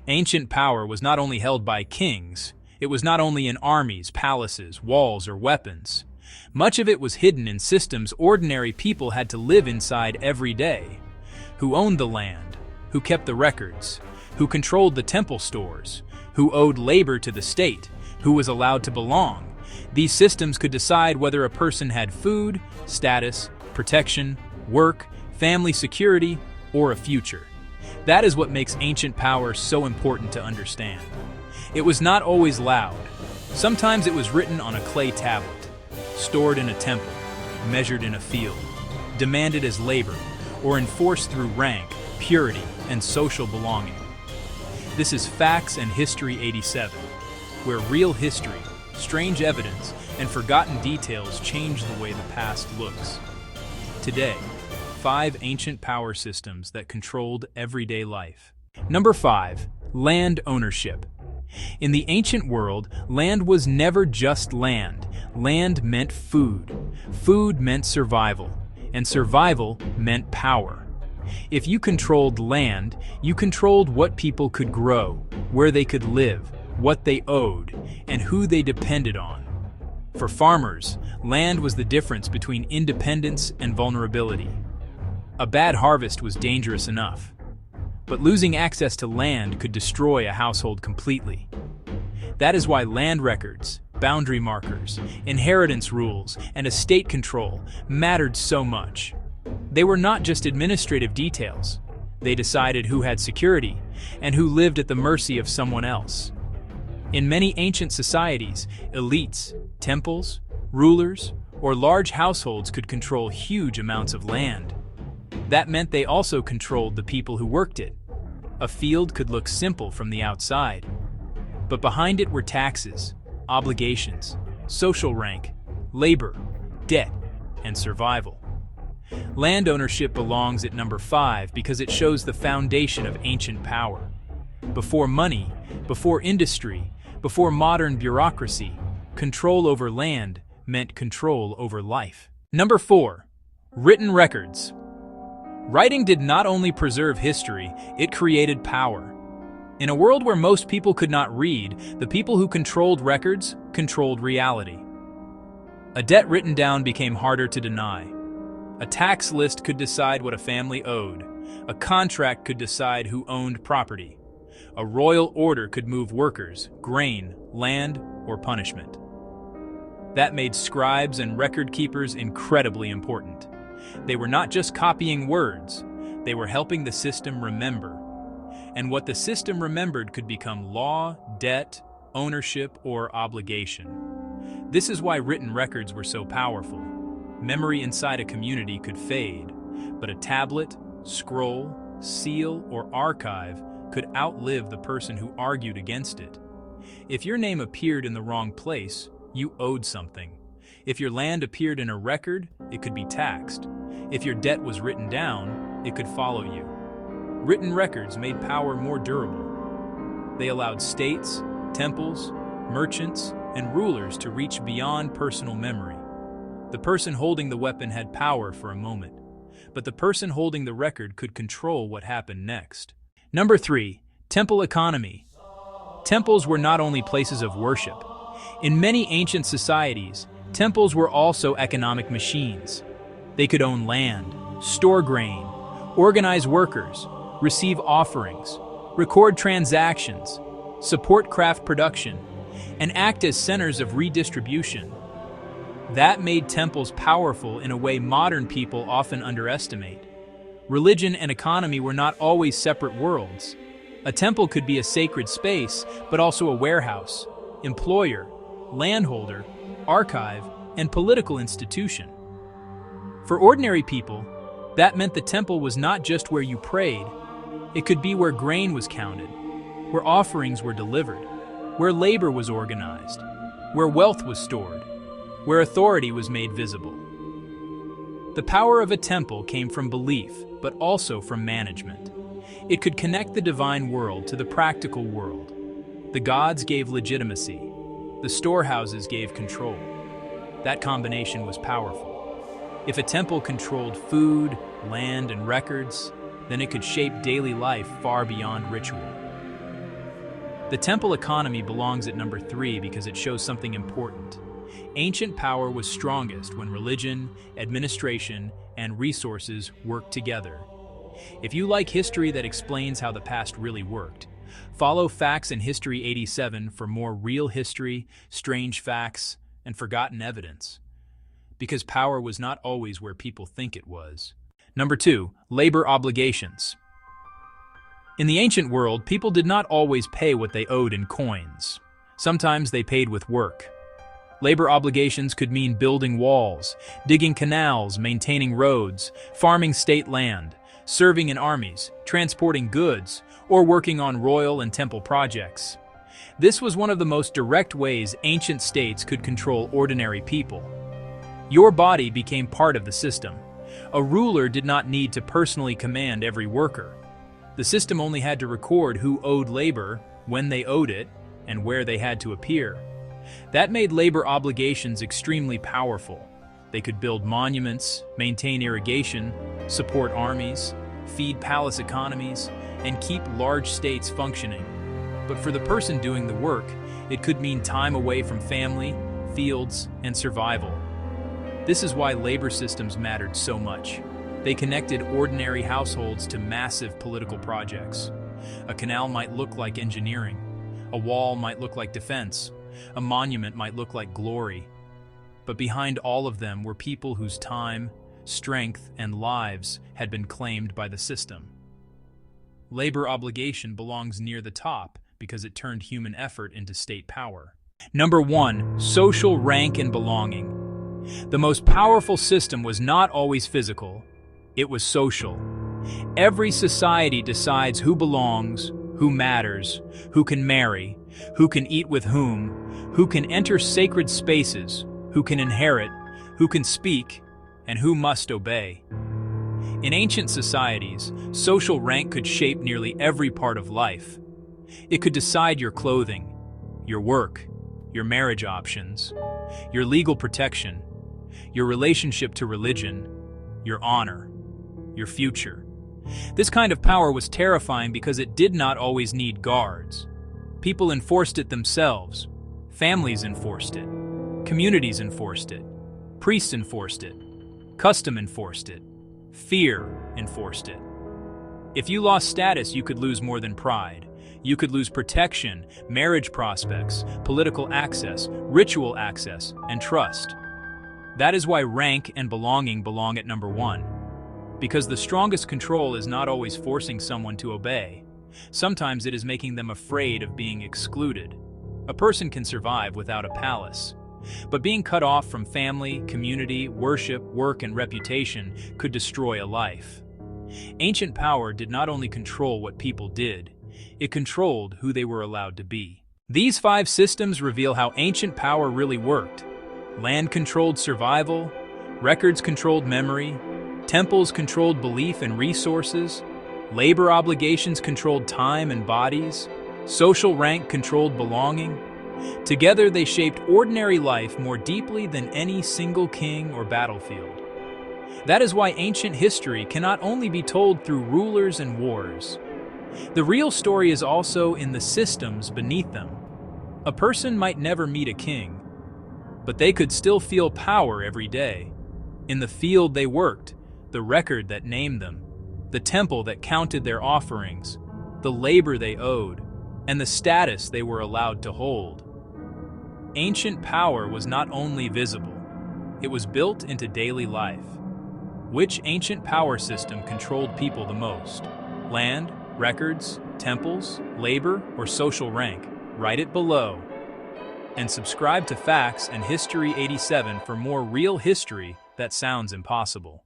Ancient power was not only held by kings, it was not only in armies, palaces, walls, or weapons. Much of it was hidden in systems ordinary people had to live inside every day. Who owned the land? Who kept the records? Who controlled the temple stores? Who owed labor to the state? Who was allowed to belong? These systems could decide whether a person had food, status, protection, work, family security, or a future. That is what makes ancient power so important to understand. It was not always loud. Sometimes it was written on a clay tablet, stored in a temple, measured in a field, demanded as labor, or enforced through rank, purity, and social belonging. This is Facts and History 87, where real history, strange evidence, and forgotten details change the way the past looks. Today, 5 ancient power systems that controlled everyday life. Number 5. Land ownership. In the ancient world, land was never just land. Land meant food. Food meant survival. And survival meant power. If you controlled land, you controlled what people could grow, where they could live, what they owed, and who they depended on. For farmers, land was the difference between independence and vulnerability. A bad harvest was dangerous enough, but losing access to land could destroy a household completely. That is why land records, boundary markers, inheritance rules, and estate control mattered so much. They were not just administrative details. They decided who had security and who lived at the mercy of someone else. In many ancient societies, elites, temples, rulers, or large households could control huge amounts of land. That meant they also controlled the people who worked it. A field could look simple from the outside, but behind it were taxes, obligations, social rank, labor, debt, and survival. Land ownership belongs at number 5 because it shows the foundation of ancient power. Before money, before industry, before modern bureaucracy, control over land meant control over life. Number 4. Written records. Writing did not only preserve history, it created power. In a world where most people could not read, the people who controlled records controlled reality. A debt written down became harder to deny. A tax list could decide what a family owed. A contract could decide who owned property. A royal order could move workers, grain, land, or punishment. That made scribes and record keepers incredibly important. They were not just copying words, they were helping the system remember. And what the system remembered could become law, debt, ownership, or obligation. This is why written records were so powerful. Memory inside a community could fade, but a tablet, scroll, seal, or archive could outlive the person who argued against it. If your name appeared in the wrong place, you owed something. If your land appeared in a record, it could be taxed. If your debt was written down, it could follow you. Written records made power more durable. They allowed states, temples, merchants, and rulers to reach beyond personal memory. The person holding the weapon had power for a moment, but the person holding the record could control what happened next. Number 3. Temple economy. Temples were not only places of worship. In many ancient societies, temples were also economic machines. They could own land, store grain, organize workers, receive offerings, record transactions, support craft production, and act as centers of redistribution. That made temples powerful in a way modern people often underestimate. Religion and economy were not always separate worlds. A temple could be a sacred space, but also a warehouse, employer, landholder, archive, and political institution. For ordinary people, that meant the temple was not just where you prayed. It could be where grain was counted, where offerings were delivered, where labor was organized, where wealth was stored, where authority was made visible. The power of a temple came from belief, but also from management. It could connect the divine world to the practical world. The gods gave legitimacy. The storehouses gave control. That combination was powerful. If a temple controlled food, land, and records, then it could shape daily life far beyond ritual. The temple economy belongs at number 3 because it shows something important. Ancient power was strongest when religion, administration, and resources worked together. If you like history that explains how the past really worked, follow Facts in History 87 for more real history, strange facts, and forgotten evidence. Because power was not always where people think it was. Number 2, labor obligations. In the ancient world, people did not always pay what they owed in coins. Sometimes they paid with work. Labor obligations could mean building walls, digging canals, maintaining roads, farming state land, serving in armies, transporting goods, or working on royal and temple projects. This was one of the most direct ways ancient states could control ordinary people. Your body became part of the system. A ruler did not need to personally command every worker. The system only had to record who owed labor, when they owed it, and where they had to appear. That made labor obligations extremely powerful. They could build monuments, maintain irrigation, support armies, feed palace economies, and keep large states functioning. But for the person doing the work, it could mean time away from family, fields, and survival. This is why labor systems mattered so much. They connected ordinary households to massive political projects. A canal might look like engineering. A wall might look like defense. A monument might look like glory. But behind all of them were people whose time, strength, and lives had been claimed by the system. Labor obligation belongs near the top because it turned human effort into state power. Number 1, social rank and belonging. The most powerful system was not always physical, it was social. Every society decides who belongs, who matters, who can marry, who can eat with who can enter sacred spaces, who can inherit, who can speak, and who must obey. In ancient societies, social rank could shape nearly every part of life. It could decide your clothing, your work, your marriage options, your legal protection, your relationship to religion, your honor, your future. This kind of power was terrifying because it did not always need guards. People enforced it themselves. Families enforced it. Communities enforced it. Priests enforced it. Custom enforced it. Fear enforced it. If you lost status, you could lose more than pride. You could lose protection, marriage prospects, political access, ritual access, and trust. That is why rank and belonging belong at number 1. Because the strongest control is not always forcing someone to obey. Sometimes it is making them afraid of being excluded. A person can survive without a palace. But being cut off from family, community, worship, work, and reputation could destroy a life. Ancient power did not only control what people did, it controlled who they were allowed to be. These 5 systems reveal how ancient power really worked. Land controlled survival, records controlled memory, temples controlled belief and resources, labor obligations controlled time and bodies, social rank controlled belonging. Together they shaped ordinary life more deeply than any single king or battlefield. That is why ancient history cannot only be told through rulers and wars. The real story is also in the systems beneath them. A person might never meet a king, but they could still feel power every day. In the field they worked, the record that named them, the temple that counted their offerings, the labor they owed, and the status they were allowed to hold. Ancient power was not only visible, it was built into daily life. Which ancient power system controlled people the most? Land, records, temples, labor, or social rank? Write it below. And subscribe to Facts and History 87 for more real history that sounds impossible.